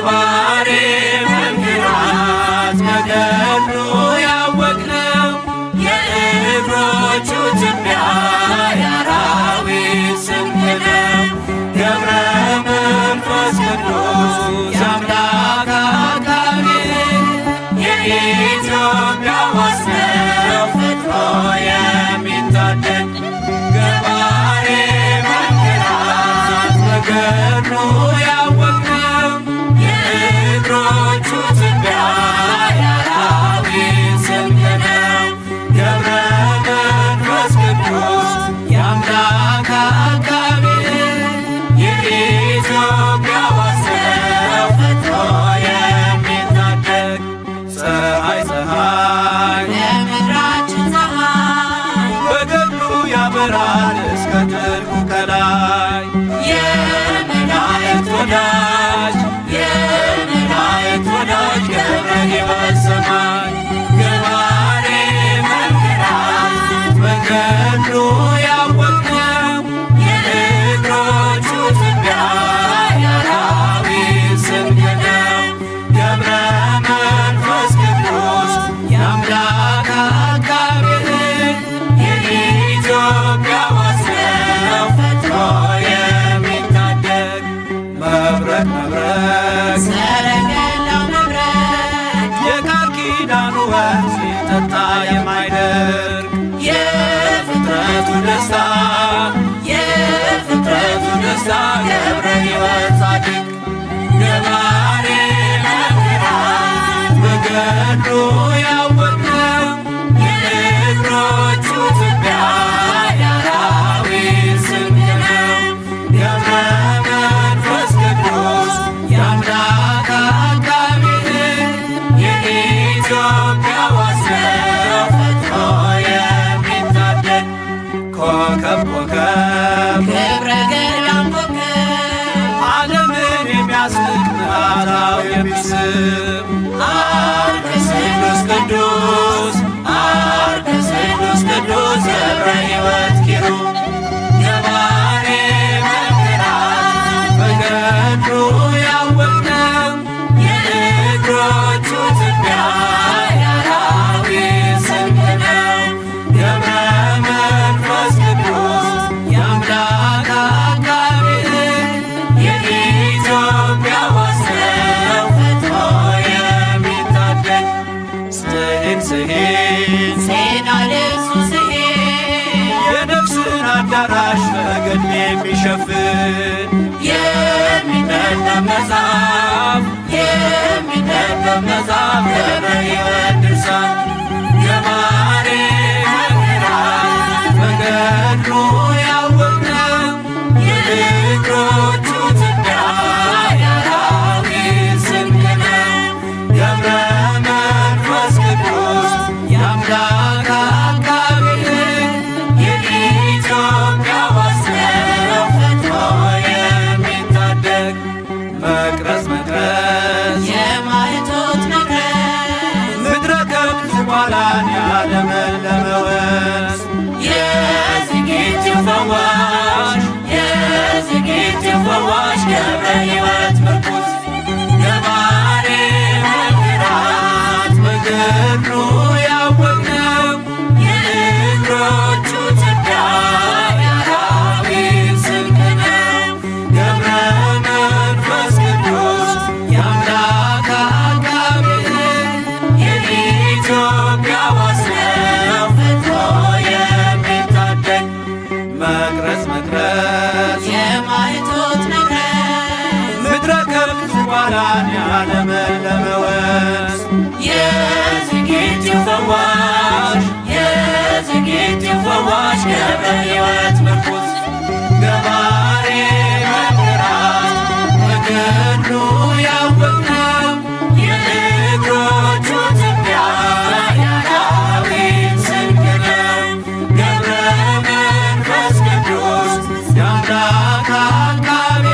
ገባሬ መንክራት በገድሉ ያወቅነው የእግሮቹ ትቢያ የአራዊት ስንቅ ነው። ገብረ መንፈስ ቅዱስ የአምላክ አቃቤ የኢትዮጵያ ዋስ ነው ፈጥኖ የሚታደግ ገባሬ መንክራት በገድሉ ያወቅነው የእግሮቹ ትቢያ የአራዊት ስንቅ ነው። ገብረ መንፈስ ቅዱስ የአምላክ አቃቤ የኢትዮጵያ ዋስ ነው ፈጥኖ የሚታደግ ፀሐይ የምድራችን ፀሐይ በገድሉ ያበራል እስከ ጥልቁ ከላይ የመላእክት ወዳጅ የመላእክት ወዳጅ ገብረ ሕይወት ሰማይ ገባሬ መንክራት በገድሉ ያወቅነው የእግሮቹ ትቢያ የአራዊት ስንቅ ነው። ገብረ መንፈስ ቅዱስ የአምላክ አቃቤ የኢትዮጵያ ዋስ ነው ፈጥኖ የሚታደግ መብረቅ መብረቅ ሰረገላው መብረቅ የቃል ኪዳኑ ወንዝ ሲጠጣ የማይደርቅ የፍጥረቱ ደስታ የፍጥረቱ ደስታ ገብረ ሕይወት ጻድቅ ገባሬ መንክራት በገድሉ ያወቅነው የእግሮቹ ትቢያ የአራዊት ስንቅ ነው። ገብረ መንፈስ ቅዱስ የአምላክ አቃቤ የኢትዮጵያ ዋስ ነው ፈጥኖ የሚታደግ ኮከብ ኮከብ ገብረ ገዳም ኮከብ ዓለምን የሚያስንቅ ምዕራታው የሚስብ አርከ ስሉስ ቅዱስ አርከ ስሉስ ቅዱስ ገብረ ሕይወት ኪሩብ ገባሬ መንክራት በገድሉ ያወቅነው የእግሮቹ ትቢያ የአራዊት ስንቅ ነው። ገብረ መንፈስ ቅዱስ የአምላክ አቃቤ የኢትዮጵያ ዋስ ነው ፈጥኖ የሚታደግ ስሂን ስሂን ዜና ልብሱ ስሄድ የነፍስን አዳራሽ በገድል የሚሸፍን የሚነበብ መጽሐፍ የሚነበብ መጽሐፍ ገብረ ሕይወት ድርሳን ገባሬ መንክራት በገድሉ ያወቅነው የእግሮቹ ትቢያ የአራዊት ስንቅ ነው። ገብረ መንፈስ ቅዱስ የአምላክ አቃቤ የኢትዮጵያ ዋስ ነው ፈጥኖ የሚታደግ መቅረዝ መቅረዝ የማኅቶት መቅረዝ ምድረ ከብት ዝቋላን ያለመለመ ወንዝ የዝጌቲው ፈዋሽ የዝጌቲው ፈዋሽ ገብረ ሕይወት ምርኩዝ ገባሬ መንክራት በገድሉ ያወቅነው የእግሮቹ ትቢያ የአራዊት ስንቅ ነው። ገብረ መንፈስ ቅዱስ የአምላክ አቃቤ የኢትዮጵያ ዋስ ነው ፈጥኖ የሚታደግ መቅረዝ መቅረዝ የማኅቶት መቅረዝ ምድረ ከብት ዝቋላን ያለመለመ ወንዝ የዝጌቲው ፈዋሽ የዝጌቲው ፈዋሽ ገብረ ሕይወት ምርኩዝ ገባሬ መንክራት በገድሉ ያወቅነው የእግሮቹ ትቢያ የአራዊት ስንቅ ነው። ገብረ መንፈስ ቅዱስ የአምላክ አቃቤ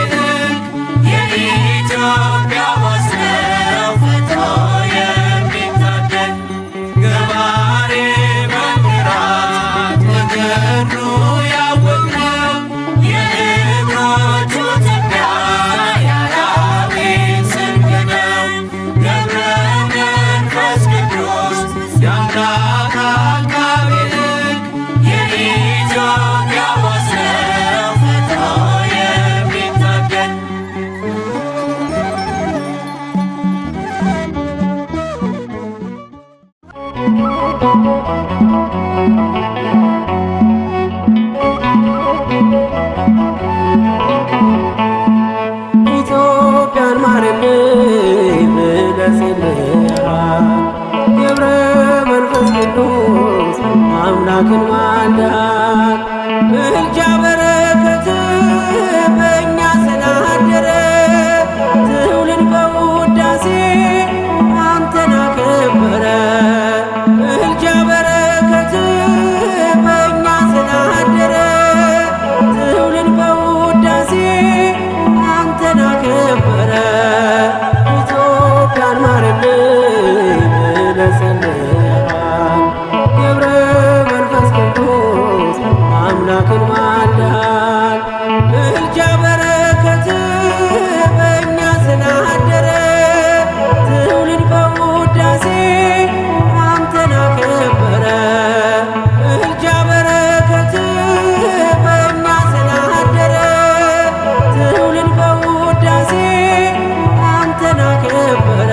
የኢትዮጵያ ዋስ ነው ፈጥኖ የሚታደግ ገባሬ መንክራት በገድሉ ያወቅነው የእግሮቹ ትቢያ የአራዊት አምላክን ማልደሃል። ምልጃ በረከት በእኛ ስላደረ ትውልድ በውዳሴ አንተን አከበረ። ምልጃ በረከት በእኛ ስላደረ ትውልድ በውዳሴ አንተን አከበረ። ኢትዮጵያን ማርልኝ ብለህ ጸልየሃል። ገብረ መንፈስ ቅዱስ አምላክን ማልደሃል። ምልጃ በረከት በእኛ ስላደረ ትውልድ በውዳሴ አንተን አከበረ። ምልጃ በረከት በእኛ ስላደረ ትውልድ በውዳሴ አንተን አከበረ።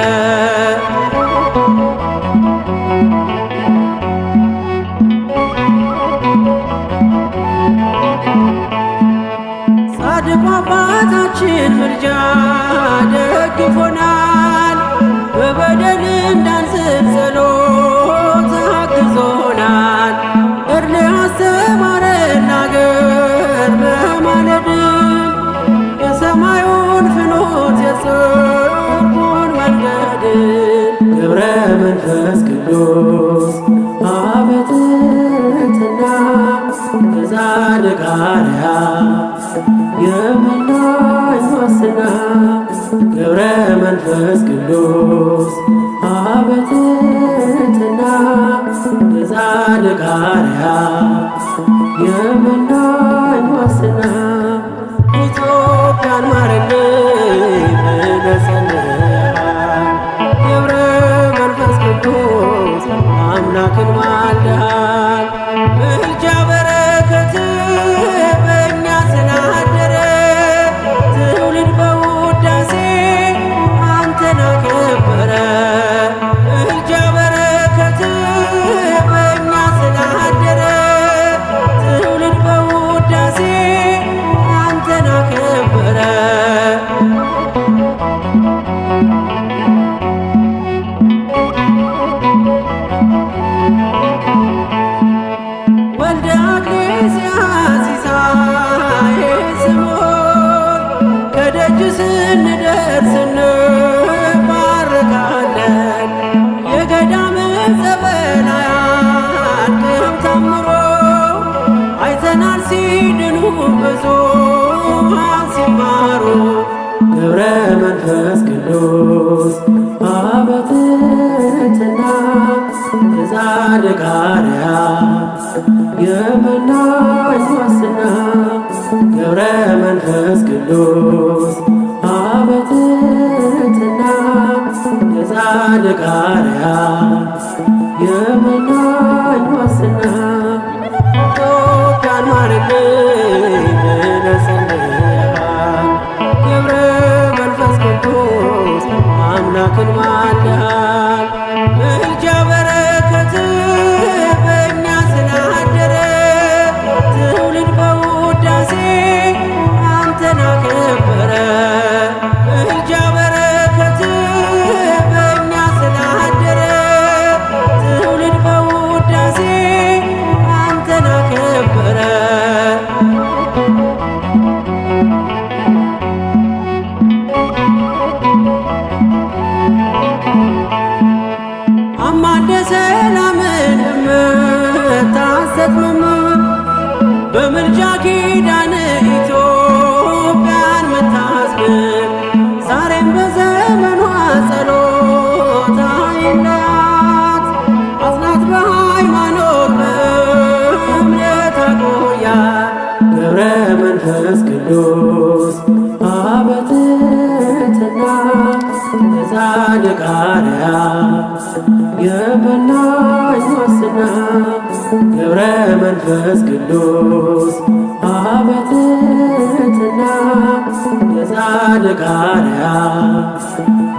ጻድቁ አባታችን ምልጃ ደግፎናል። በበደል እንዳንስት ጸሎት አግዞናል። እርል አስተማረን አገር በማለድም የሰማዩን ፍኖት የጽድቁን መንገድን ገብረ መንፈስ ቅዱስ አበ ትሕትና ከጻድቅ አርያ የመናኝ ዋስና ገብረ መንፈስ ቅዱስ አበ ትሕትና ከጻድቅ አርያ የመናኝ ዋስና ኢትዮጵያን ማርልኝ ብለህ ጸልየሃል። ገብረ መንፈስ ቅዱስ አምላክን ማልደሃል። ምልጃ በረከት በእኛ ስላደረ ትውልድ በውዳሴ አንተን አከበረ። ምልጃ በረከት በእኛ ስላደረ ትውልድ በውዳሴ አንተን አከበረ። ወልደ አግሌስያስ ሲሳይ ስምዖን ከደጅ ስንደርስ እንባረካለን። የገዳም ጸበል አያልቅም ታምሮ አይተናል ሲድኑ ብዙኃን ሲማሩ። ገብረ መንፈስ ቅዱስ አበ ትሕትና ከጻድቅ አርያ የመናኝ ዋስና ገብረ መንፈስ ቅዱስ አበ ትሕትና ከጻድቅ አርያ የመናኝ ዋስና ኢትዮጵያን ማርልኝ ብለህ ጸልየሃል። ገብረ መንፈስ ቅዱስ አምላክን ማልደሃል። ምልጃ በረከት በእኛ ስላደረ ትውልድ በውዳሴ አንተን አከበረ። ምልጃ በረከት በእኛ ስላደረ ትውልድ በውዳሴ አንተን አከበረ። አማልደ ሰላምን እምታሰጥምም በምልጃ ኪዳን ኢትዮጵያን ምታስብን ዛሬም በዘመኗ ጸሎት አይለያት። አጽናት በሃይማኖት በእምነት አቆያት። ገብረ መንፈስ ቅዱስ አበ ትሕትና ከጻድቅ አርያ የመናኝ ዋስና ገብረ መንፈስ ቅዱስ አበ ትሕትና ከጻድቅ አርያ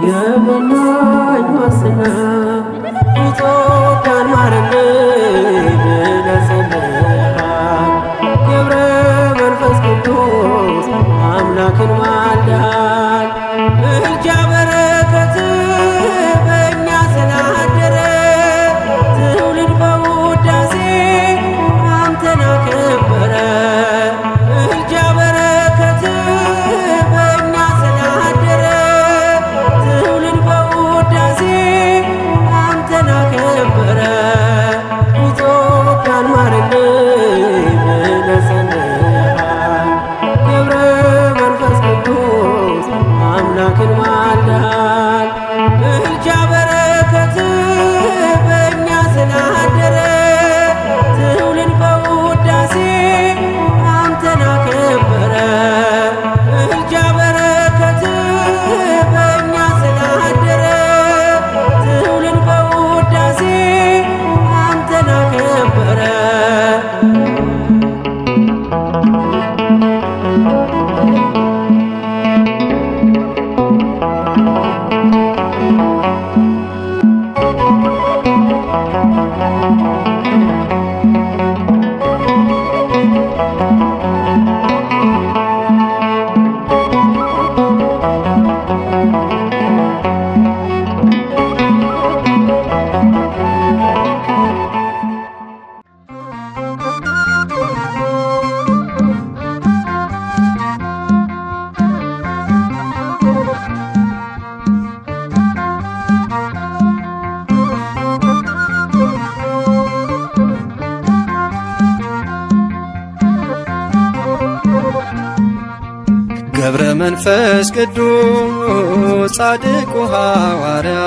የመናኝ ዋስና ኢትዮጵያን ማርልኝ ብለህ ጸልየሃል። ገብረ መንፈስ ቅዱስ አምላክን ማልደሃል። ምልጃ በረከት በእኛ ስላደረ ትውልድ በውዳሴ መንፈስ ቅዱስ ጻድቁ ሐዋርያ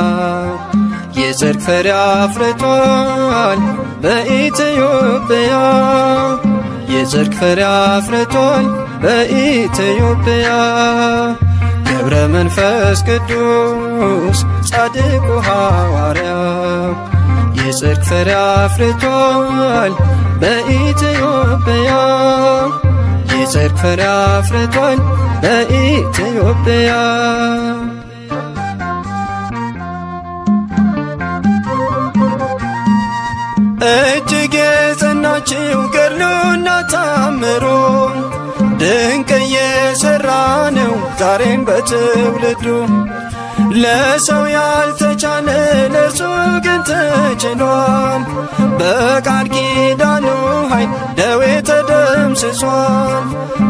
የጽድቅ ፍሬ አፍርቷል በኢትዮጵያ የጽድቅ ፍሬ አፍርቷል በኢትዮጵያ ገብረ መንፈስ ቅዱስ ጻድቁ ሐዋርያ የጽድቅ ፍሬ አፍርቷል በኢትዮጵያ የጽድቅ ፍሬ አፍርቷል በኢትዮጵያ እጅግ የጸናችው ገድሉና ታምሮ ድንቅ እየሠራ ነው ዛሬም በትውልዱ ለሰው ያልተቻለ ለእርሱ ግን ተችሏል በቃል ኪዳኑ ኃይል ደዌ ተደምስሷል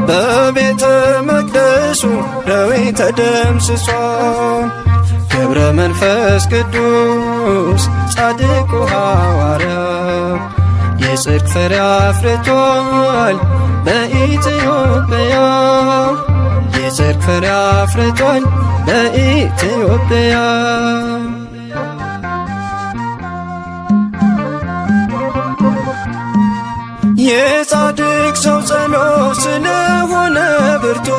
በቤተ መቅደሱ ደዌ ተደምስሷል ገብረ መንፈስ ቅዱስ ጻድቁ ሐዋርያ የጽድቅ ፍሬ አፍርቷል በኢትዮጵያ የጽድቅ ፍሬ አፍርቷል በኢትዮጵያ የጻድቅ ሰው ጸሎት ስለሆነ ብርቱ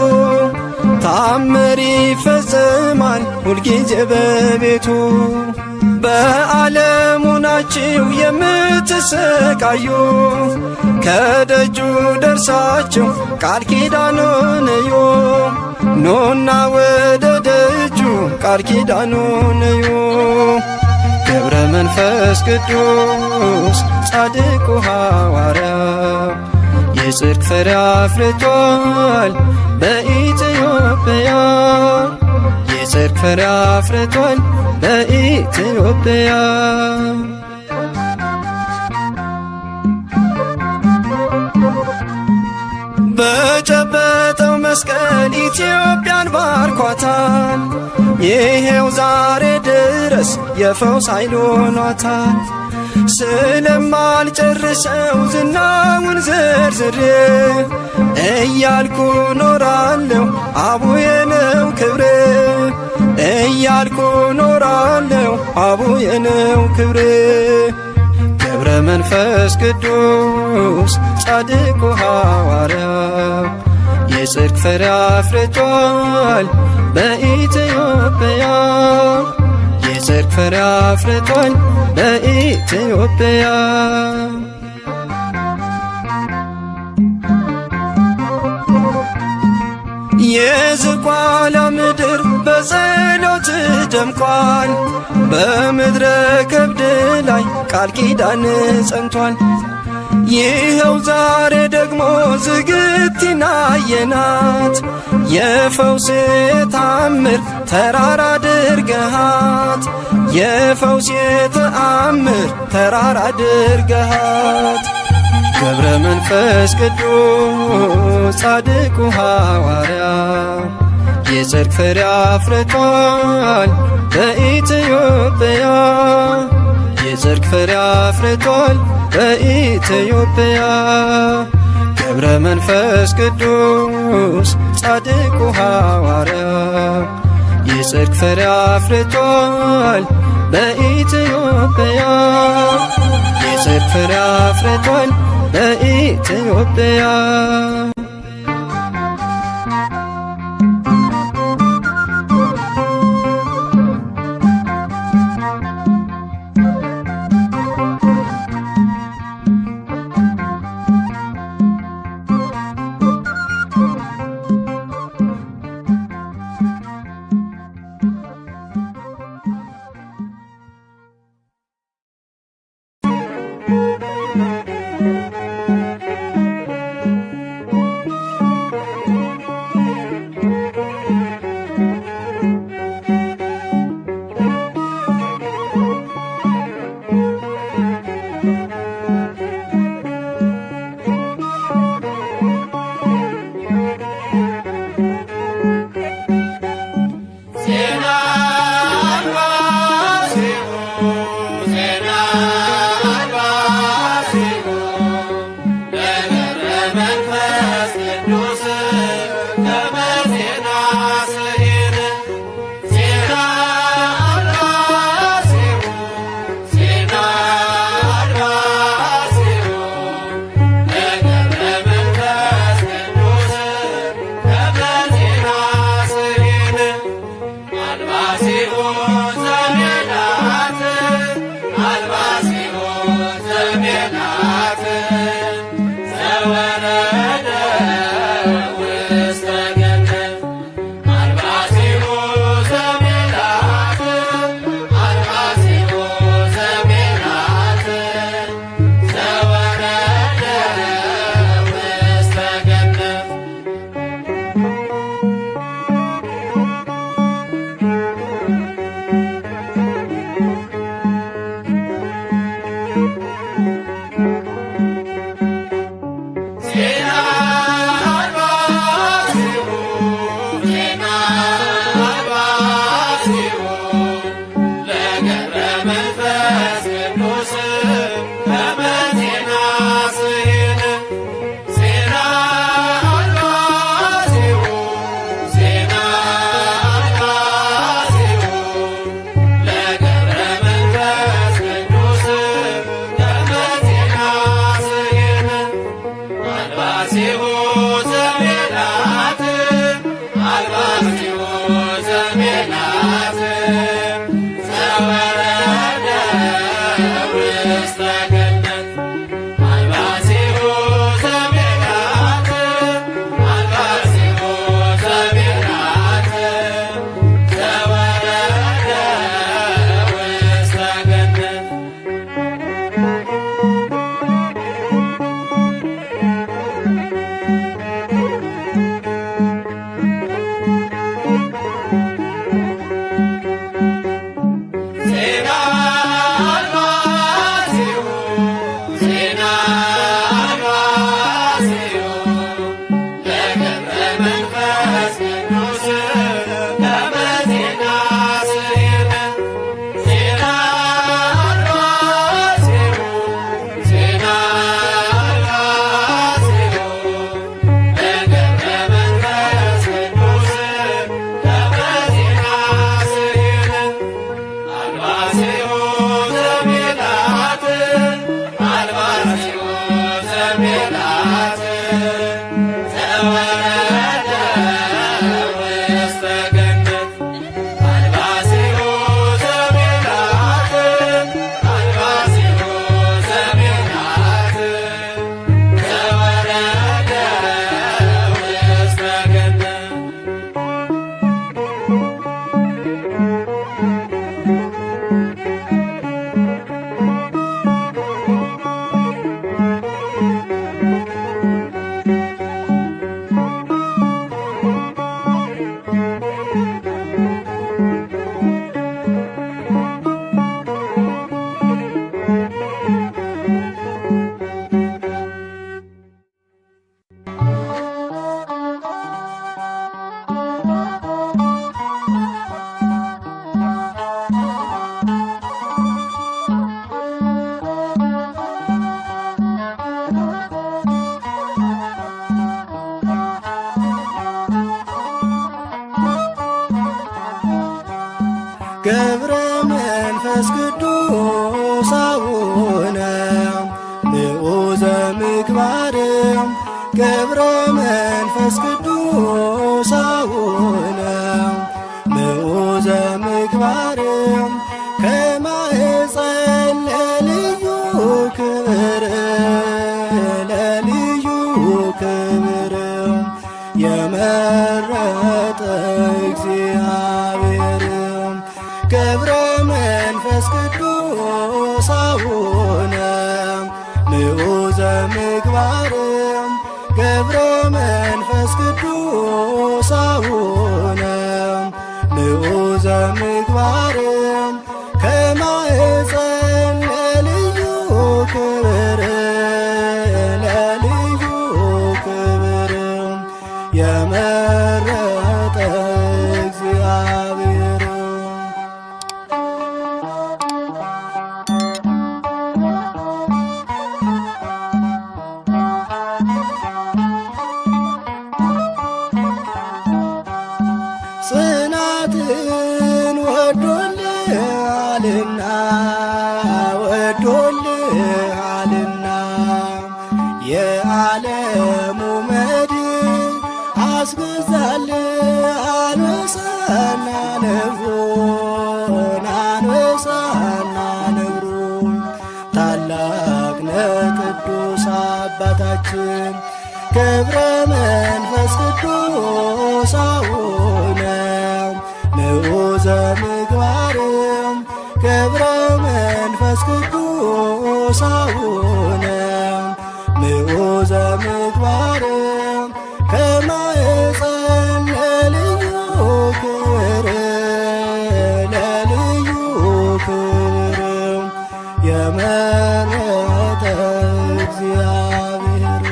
ታምር ይፈጸማል ሁልጊዜ በቤቱ በዓለሙ ናችሁ የምትሰቃዩ ከደጁ ደርሳችሁ ቃል ኪዳኑን እዩ ኑና ወደ ደጁ ቃል ኪዳኑን እዩ ገብረ መንፈስ ቅዱስ ጻድቁ ሐዋርያ የጽድቅ ፍሬ አፍርቷል በኢትዮጵያ የጽድቅ ፍሬ አፍርቷል በኢትዮጵያ በጨበጠው መስቀል ኢትዮጵያን ባርኳታል ይሄው ዛሬ ድረስ የፈውስ ኃይል ሆኗታል ስለማልጨርሰው ዝናውን ዘርዝሬ እያልኩ ኖራለሁ አቡዬ ነው ክብሬ እያልኩ ኖራለሁ አቡዬ ነው ክብሬ ገብረ መንፈስ ቅዱስ ጻድቁ ሐዋርያ የጽድቅ ፍሬ አፍርቷል በኢትዮጵያ የጽድቅ ፍሬ አፍርቷል በኢትዮጵያ የዝቋላ ምድር በጸሎት ደምቋል በምድረ ከብድ ላይ ቃል ኪዳን ጸንቷል ይኸው ዛሬ ደግሞ ዝግቲን አየናት የፈውስ ተአምር ተራራ አድርገሃት የፈውስ ተአምር ተራራ አድርገሃት ገብረ መንፈስ ቅዱስ ጻድቁ ሐዋርያ የጽድቅ ፍሬ አፍርቷል በኢትዮጵያ የጽድቅ ፍሬ አፍርቷል በኢትዮጵያ ገብረ መንፈስ ቅዱስ ጻድቁ ሐዋርያ የጽድቅ ፍሬ አፍርቷል በኢትዮጵያ የጽድቅ ፍሬ አፍርቷል በኢትዮጵያ ገብረ መንፈስ ቅዱስ አቡነ ንዑዘ ምግባር ገብረ መንፈስ ቅዱስ አቡነ ንዑዘ ምግባር ከማኅፀን ለልዩ ክብር ለልዩ ክብር የመረጠ እግዚአብሔር ገብረ መንፈስ ቅዱስ አቡነ ንዑዘ ምግባር ገብረ መንፈስ ቅዱስ አቡነ ንዑዘ ምግባር ከማኅፀን ለልዩ ክብር ለልዩ ክብር የመረጠ እግዚአብሔር ጽናትን ወዶልሃልና ወዶልሃልና የዓለሙ መድን አስገዛልህ አንበሳና ነብሩን አንበሳና ነብሩን ታላቅ ነህ ቅዱስ አባታችን ገብረ መንፈስ ቅዱስ አቡነ ንዑዘ ምግባር ገብረ መንፈስ ቅዱስ አቡነ ንዑዘ ምግባር ከማኅፀን ለልዩ ክብር ለልዩ ክብር የመረጠ እግዚአብሔር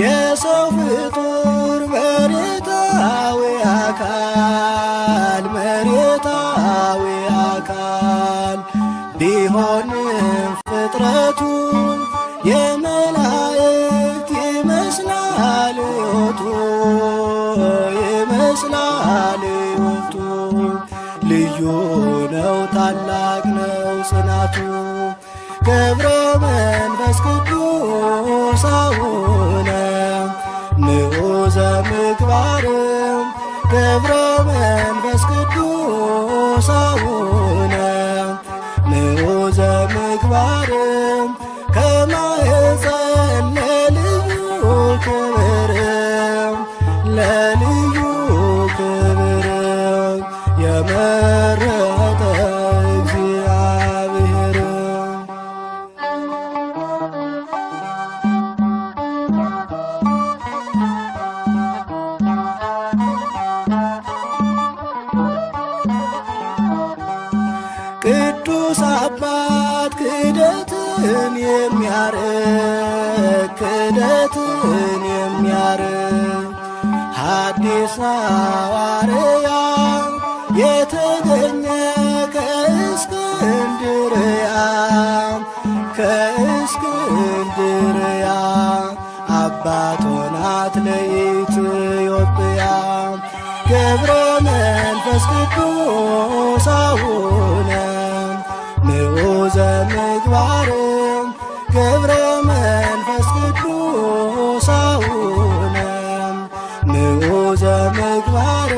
የሰው ፍጡር መሬታዊ አካል ቢሆንም ፍጥረቱ የመላእክት ይመስላል ሕይወቱ ይመስላል ሕይወቱ ልዩ ነው ታላቅ ነው ጽናቱ ገብረ መንፈስ ቅዱስ አቡነ ንዑዘ ምግባር ገብረ መንፈስ ቅዱስ አቡነ ንዑዘ ምግባር ከማኅፀን ለልዩ ክብር ለልዩ ክብር የመረጠ እግዚአብሔር ክደትን የሚያርቅ ክደትን የሚያርቅ ሐዲስ ሐዋርያ የተገኘ ከእስክንድርያ ከእስክንድርያ አባት ሆናት ለኢትዮጵያ ገብረ መንፈስ ቅዱስ አቡነ ምዑዘ ምግባር ገብረ መንፈስ ቅዱስ አቡነ ምዑዘ ምግባር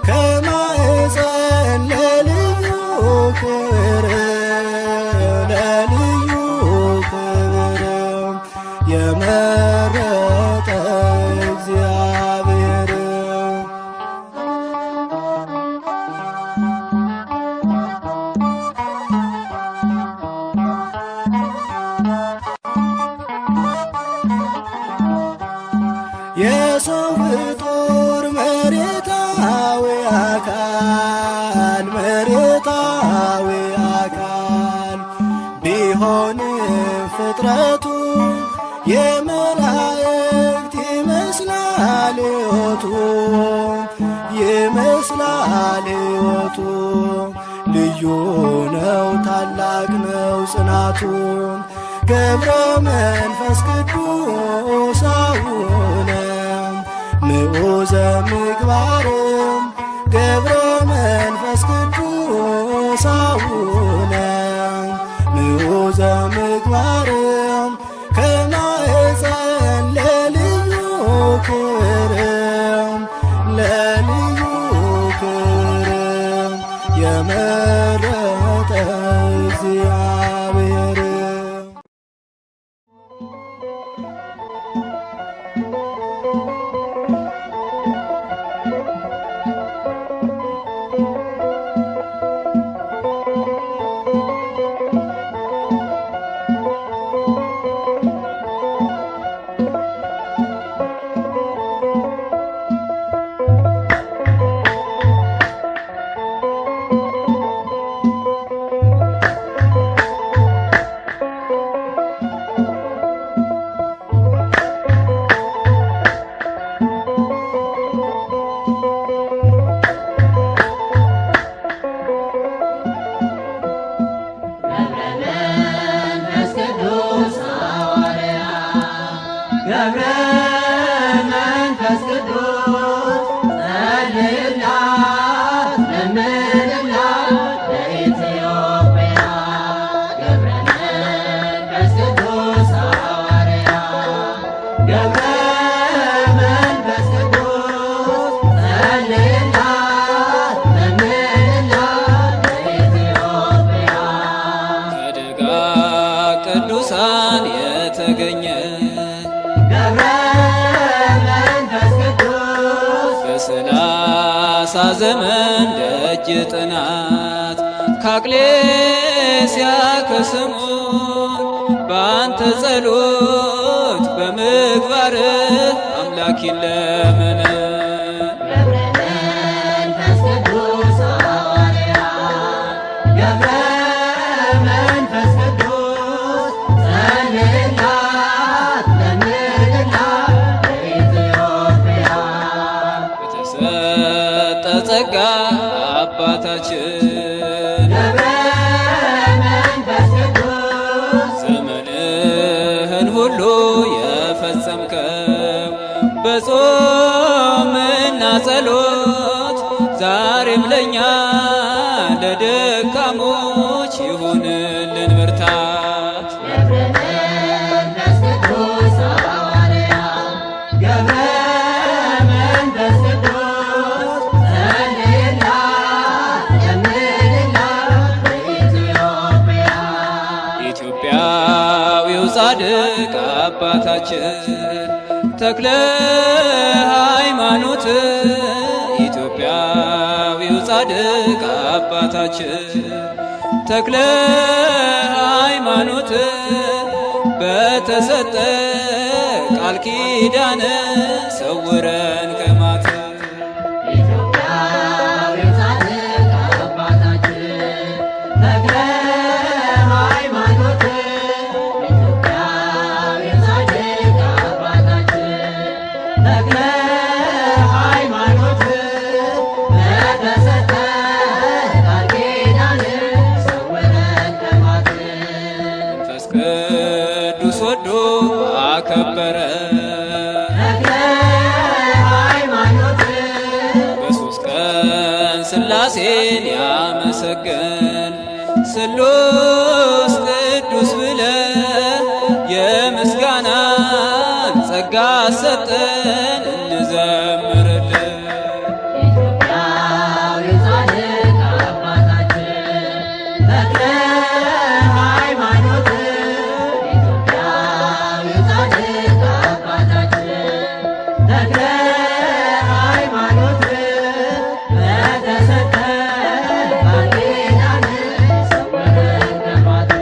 ከማኅፀን ለልዩ ክብር ለልዩ ክብር የመረጠ እግዚአብሔር የሰው ፍጡር መሬታዊ አካል መሬታዊ አካል ቢሆንም ፍጥረቱ የመላእክት ይመስላል ሕይወቱ ይመስላል ሕይወቱ ልዩ ነው ታላቅ ነው ጽናቱ ገብረ መንፈስ ቅዱስ አቡነ ምዑዘ ምግባር ገብረ መንፈስ ቅዱስ አቡነ ምዑዘ ምግባር ከማኅፀን ለልዩ ክብር ለልዩ ክብር የመረጠ እግዚአብሔር ገብረ መንፈስ ቅዱስ ጸልይላት ለምንላት ለኢትዮጵያ ገብረ መንፈስ ቅዱስ ሐዋርያ ገብረ መንፈስ ቅዱስ ጸልይላት ለምንላት ለኢትዮጵያ ከደጋ ቅዱሳን የተገኘ ገብረ መንፈስ ቅዱስ በሰላሳ ዘመን ደጅ ጥናት ከአቅሌስያ ከስሙ በአንተ ጸሎት በምግባርህ አምላክ ይለመን ገብረ መንፈስ ቅዱስ ሐዋርያ ገብረ መንፈስ ቅዱስ ጸልይላት ለምንላት ለኢትዮጵያ በተሰጠ ጸጋ አባታችን ገብረ መንፈስ ቅዱስ ዘመንህን ሁሉ የፈጸምከው በጾምና ጸሎት ዛሬም ለእኛ ለደካሞች ይሁንልን ብርታት ገብረ መንፈስ ቅዱስ ሐዋርያ ገብረ መንፈስ ቅዱስ ጸልይላት ለምንላት ለኢትዮጵያ ኢትዮጵያዊው ጻድቅ አባታችን ተክለ ሃይማኖት ኢትዮጵያዊው ጻድቅ አባታችን ተክለ ሃይማኖት በተሰጠ ቃል ኪዳን ሰውረን ከማት ኢትዮጵያዊው ጻድቅ አባታችን ተክለ ሃይማኖት አከበረ ተክለ ሃይማኖት በሦስት ቀን ሥላሴን ያመሰገን ስሉስ ቅዱስ ብለ የምስጋናን ጸጋ ሰጠን እንዘምርልን። ኢትዮጵያዊ ጻድቅ አባታችን ተክለ ሃይማኖት ኢትዮጵያዊ ጻድቅ አባታችን ተክለ ሃይማኖት በተሰጠ ቃል ኪዳን ሰወረን ከሞት።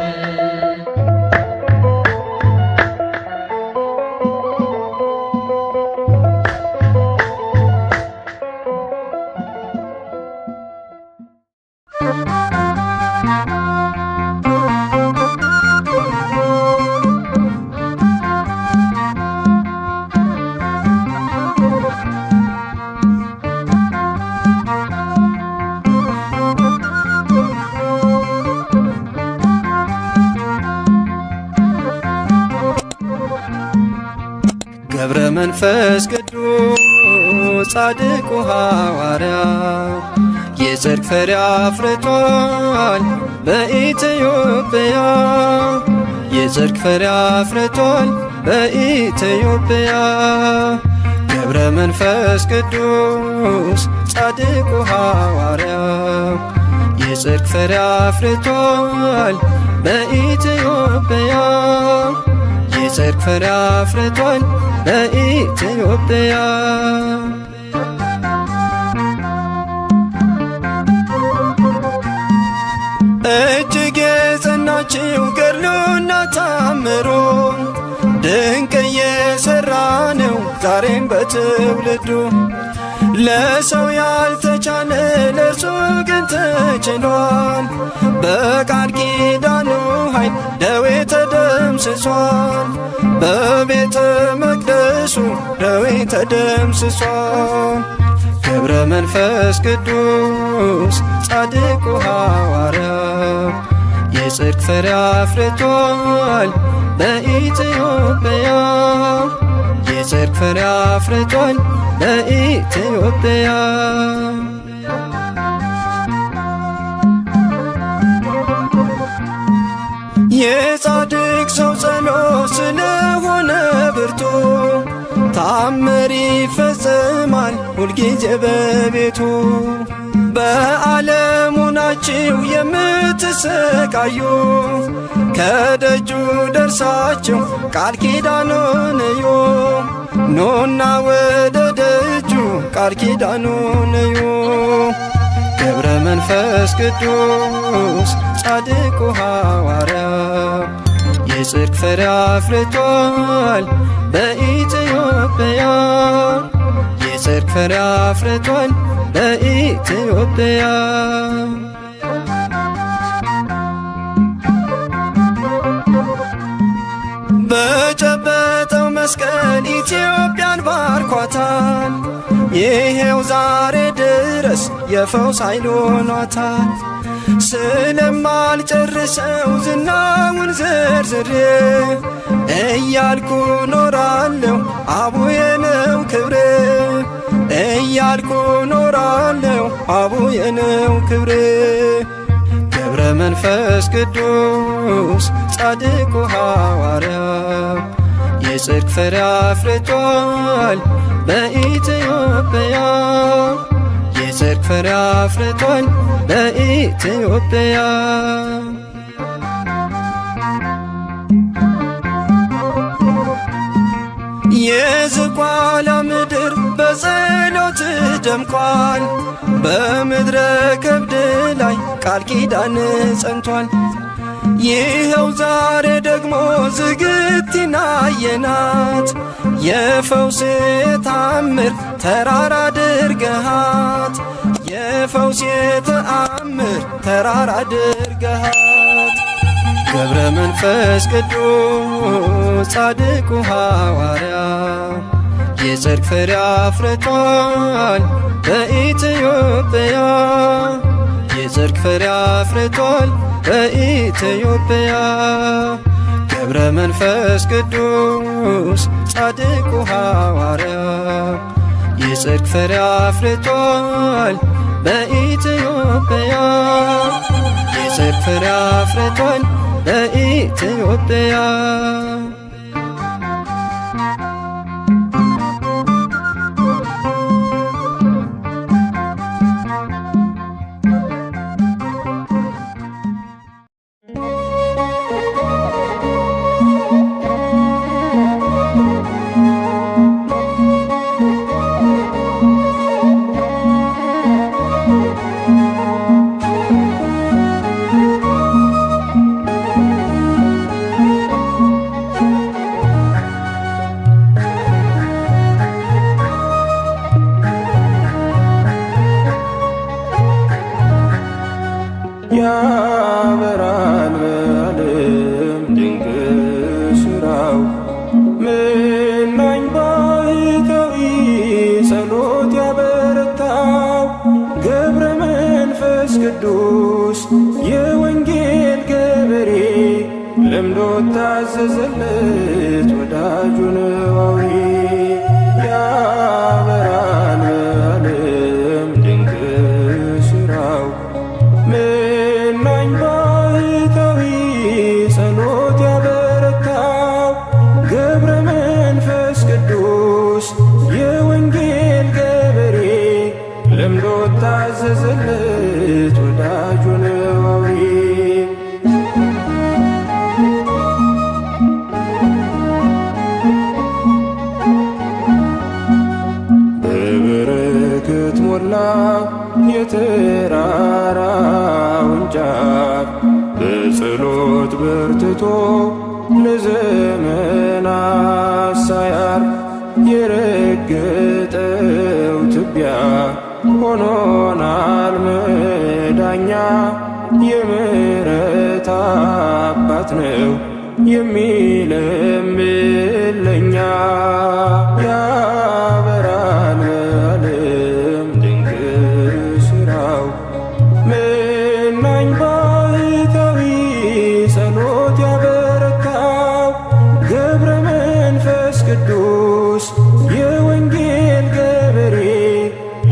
ገብረ መንፈስ ቅዱስ ጻድቁ ሐዋርያ የጽድቅ ፍሬ አፍርቷል በኢትዮጵያ የጽድቅ ፍሬ አፍርቷል በኢትዮጵያ ገብረ መንፈስ ቅዱስ ጻድቁ ሐዋርያ የጽድቅ ፍሬ አፍርቷል በኢትዮጵያ የጽድቅ ፍሬ አፍርቷል በኢትዮጵያ እጅግ የጸናችው ገድሉና ታምሮ ድንቅ እየሠራ ነው ዛሬም በትውልዱ ለሰው ያልተቻለ ለእርሱ ግን ተችሏል በቃል ኪዳኑ ኃይል ደዌ ተደምስሷል በቤተ መቅደሱ ደዌ ተደምስሷል ገብረ መንፈስ ቅዱስ ጻድቁ ሐዋርያ የጽድቅ ፍሬ አፍርቷል በኢትዮጵያ የጽድቅ ፍሬ አፍርቷል በኢትዮጵያ የጻድቅ ሰው ጸሎት ስለሆነ ብርቱ ታምር ይፈጸማል ሁልጊዜ በቤቱ በዓለሙ ናችሁ የምትሰቃዩ ከደጁ ደርሳችሁ ቃል ኪዳኑን እዩ ኑና ወደ ደጁ ቃል ኪዳኑን እዩ ገብረ መንፈስ ቅዱስ ጻድቁ ሐዋርያ የጽድቅ ፍሬ አፍርቷል በኢትዮጵያ የጽድቅ ፍሬ አፍርቷል በኢትዮጵያ በጨበጠው መስቀል ኢትዮጵያን ባርኳታል ይሄው ዛሬ ድረስ የፈውስ ኃይል ሆኗታል ስለማልጨርሰው ዝናውን ዘርዝሬ እያልኩ ኖራለሁ አቡዬ ነው ክብሬ እያልኩ ኖራለሁ አቡዬ ነው ክብሬ ገብረ መንፈስ ቅዱስ ጻድቁ ሐዋርያ የጽድቅ ፍሬ አፍርቷል በኢትዮጵያ የጽድቅ ፍሬ አፍርቷል በኢትዮጵያ የዝቋላ ምድር በጸሎት ደምቋል በምድረ ከብድ ላይ ቃል ኪዳን ጸንቷል ይኸው ዛሬ ደግሞ ዝግቲና የናት የፈውስ ተአምር ተራራ አድርገሃት የፈውስ ተአምር ተራራ አድርገሃት ገብረ መንፈስ ቅዱስ ጻድቁ ሐዋርያ የጽድቅ ፍሬ አፍርቷል በኢትዮጵያ የጽድቅ ፍሬ አፍርቷል በኢትዮጵያ ገብረ መንፈስ ቅዱስ ጻድቁ ሐዋርያ የጽድቅ ፍሬ አፍርቷል በኢትዮጵያ የጽድቅ ፍሬ አፍርቷል በኢትዮጵያ ያበራል በዓለም ድንቅ ሥራው መናኝ ባሕታዊ ጸሎት ያበረታው ገብረ መንፈስ ቅዱስ የወንጌል ገበሬ ለምዶ ታዘዘለት ወዳጁ ነው አውሬ ያበራል በዓለም ድንቅ ሥራው መናኝ ባሕታዊ ጸሎት ያበረታው ገብረ መንፈስ ቅዱስ የወንጌል ገበሬ ለምዶ ታዘዘለት ወዳጁ ነው አውሬ በበረከት ሞላ የተራራውን ጫፍ በጸሎት በርትቶ ለዘመናት ሳያርፍ የረገጠው ትቢያ ሆኖናል መዳኛ የምሕረት አባት ነው የሚለምን ለኛ ያበራል በዓለም ድንቅ ሥራው መናኝ ባሕታዊ ጸሎት ያበረታው ገብረ መንፈስ ቅዱስ የወንጌል ገበሬ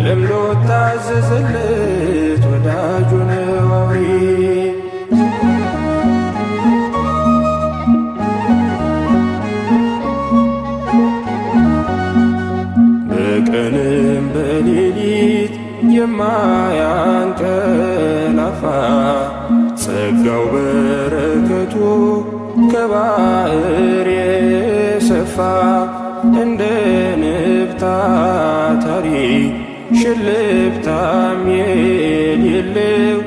ለምዶ ታዘዘለት ወዳጁ ነው አውሬ በቀንም በሌሊት የማያንቀላፋ ጸጋው በረከቱ ከባሕር የሰፋ እንደ ንብ ታታሪ ሽልብታም የሌለው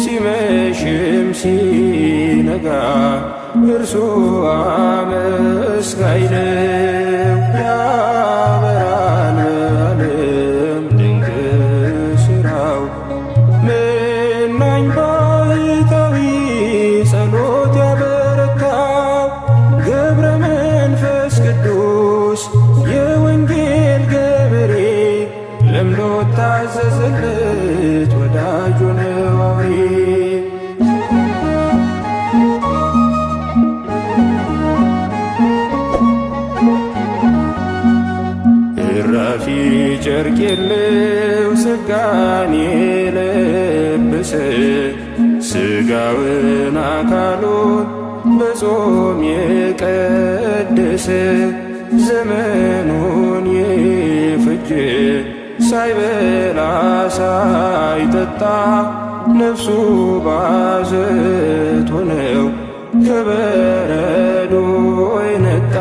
ሲመሽም ሲነጋ እርሱ አመስጋኝ ነው ያበራል በዓለም ድንቅ ሥራው መናኝ ባሕታዊ ጸሎት ያበረታው ገብረ መንፈስ ቅዱስ የወንጌል ገበሬ ለምዶ ታዘዘለት ወዳጁ ነው አውሬ እራፊ ጨርቅ የለው ሥጋን የለበሰ ሥጋውን አካሉን በጾም የቀደሰ ዘመኑን የፈጀ ሳይበላ ሳይጠጣ ነፍሱ ባዘት ሆነው ከበረዶ የነጣ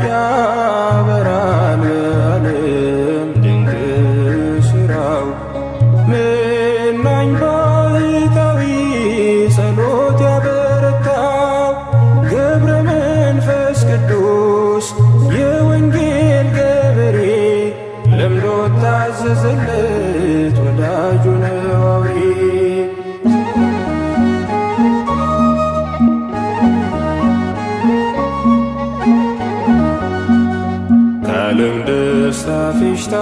ያበራል በዓለም ድንቅ ሥራው መናኝ ባሕታዊ ጸሎት ያበረታው ገብረ መንፈስ ቅዱስ የወንጌል ገበሬ ለምዶ ታዘዘለት ወዳጁ ነው አውሬ ከዓለም ደስታ ፌሽታ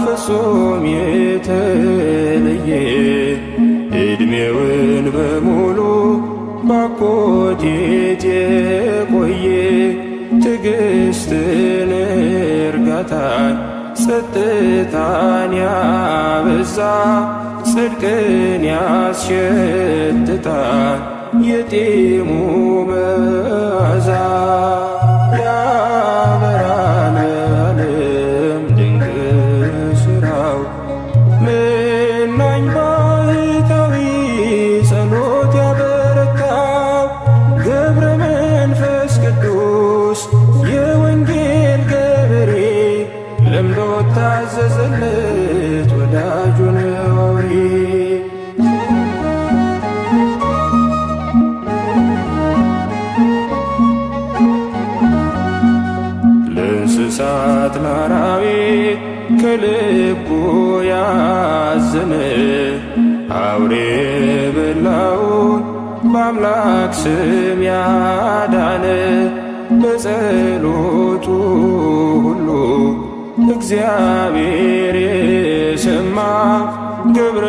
ፍጹም የተለየ ዕድሜውን በሙሉ ባኮቴት ትዕግስትን እርጋታን ጸጥታን ያበዛ ጽድቅን ያስሸትታል የጢሙ መዓዛ ያበራል ዓለም ድንቅ ሥራው መናኝ ባሕታዊ ጸሎት ያበረታው ገብረ መንፈስ ቅዱስ የወንጌል ገበሬ ለምዶ ታዘዘለት ወዳጁን አውሬ ለእንስሳት ለአራዊት ከልቡ ያዘነ አውሬ በላውን በአምላክ ስም ያዳነ በጸሎቱ ሁሉ እግዚአብሔር የሰማ ገብረ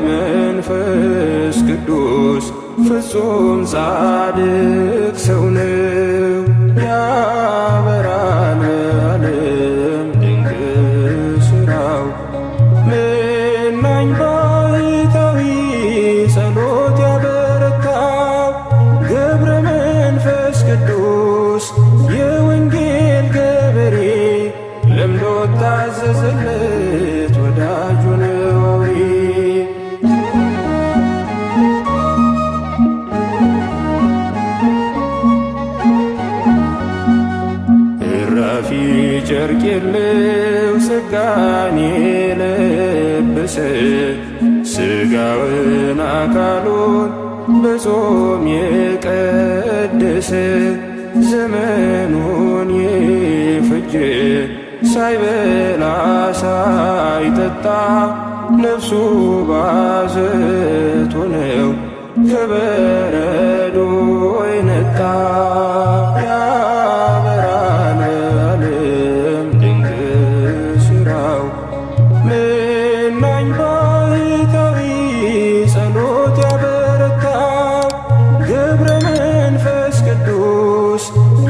መንፈስ ቅዱስ ፍጹም ጻድቅ ሰው ነው። ያበራል ዓለም ድንቅ ሥራው መናኝ ባሕታዊ ጸሎት ያበረታው ገብረ መንፈስ ቅዱስ የወንጌል ገበሬ ለምዶ ታዘዘለት ወዳጁን አውሬ እራፊ ጨርቅ የለው ጸጋን የለበሰ ሥጋውን አካሉን በጾም የቀደሰ ዘመኑን የፈጀ ሳይበላ ሳይጠጣ ነፍሱ ባዘቶ ነው ከበረዶ የነጣ ያበራል ዓለም ድንቅ ሥራው መናኝ ባሕታዊ ጸሎት ያበረታው ገብረ መንፈስ ቅዱስ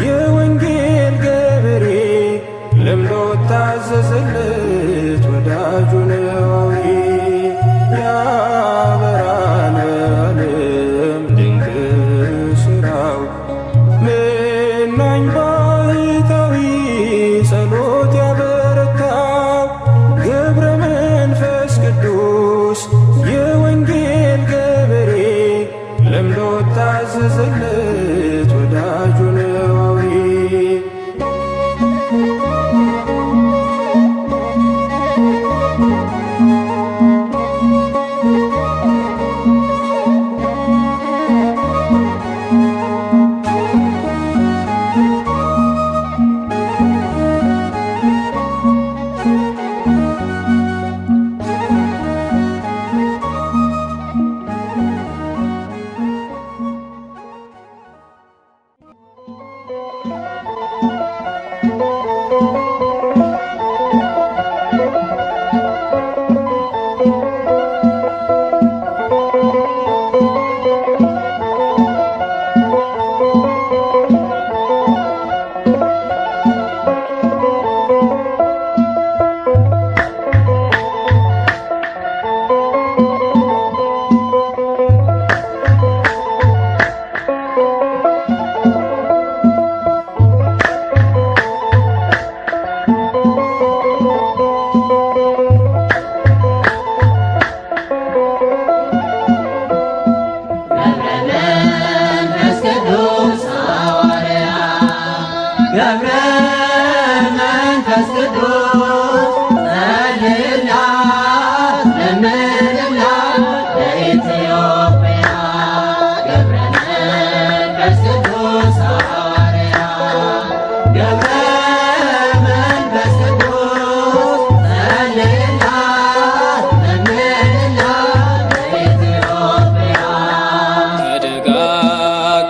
የወንጌል ገበሬ ለምዶ ታዘዘለት ወዳጁን አውሬ ያበራል ዓለም ድንቅ ሥራው መናኝ ባሕታዊ ጸሎት ያበረታው ገብረ መንፈስ ቅዱስ የወንጌል ገበሬ ለምዶ ታዘዘለት ወዳጁን አውሬ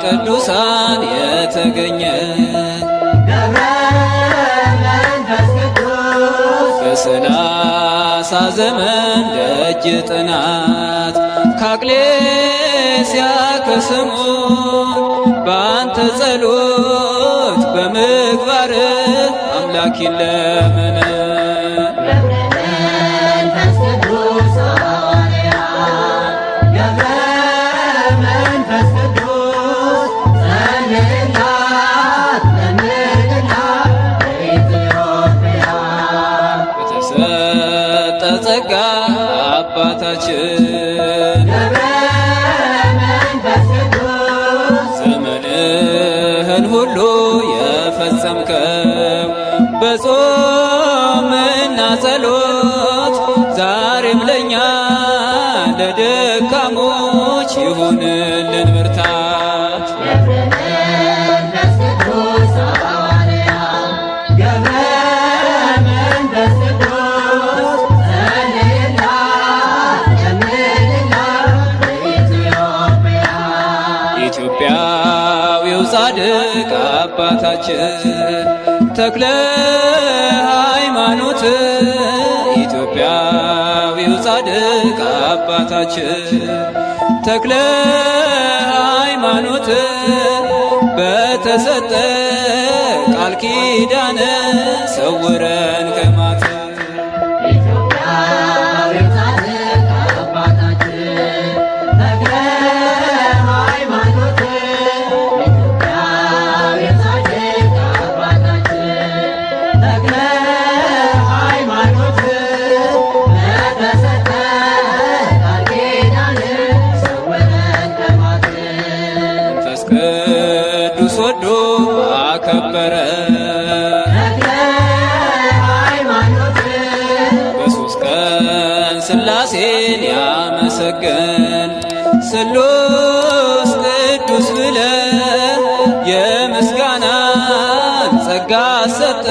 ቅዱሳን የተገኘ በሰላሳ ዘመን ደጅ ጥናት ካቅሌስያ ከስሙ በአንተ ጸሎት በምግባር አምላኪን ለምን መንፈስ ቅዱስ ሐዋርያ ገብረ መንፈስ ቅዱስ ጸልይላት ለምንላት ለኢትዮጵያ በተሰጠ ጸጋ አባታችን ገብረ መንፈስ ቅዱስ ዘመንህን ሁሉ የፈጸምከው በጾምና ጸሎት ዛሬም ለኛ ለደካሞች ይሁንልን ብርታት። መንፈስ ቅዱስ ሐዋርያ ገብረ መንፈስ ቅዱስ ጸልይላት ለምንላት ለኢትዮጵያ ኢትዮጵያዊው ጻድቅ አባታችን ተክለ ሃይማኖት ኢትዮጵያዊው ጻድቅ አባታችን ተክለ ሃይማኖት በተሰጠ ቃል ኪዳን ሰውረን ከማት ኢትዮጵያዊው ጻድቅ አባታችን ተክለ ሃይማኖት ኢትዮጵያዊው ጻድቅ አባታችን ተክለ ሃይማኖት በተሰጠ ቃል ኪዳን ሰውረን ከማት መንፈስ ቅዱስ ወዶ አከበረ ተክለ ሃይማኖት በሦስት ቀን ሥላሴን ያመሰገን ስሉስ ቅዱስ ብለ የምስጋናን ጸጋ ሰጠ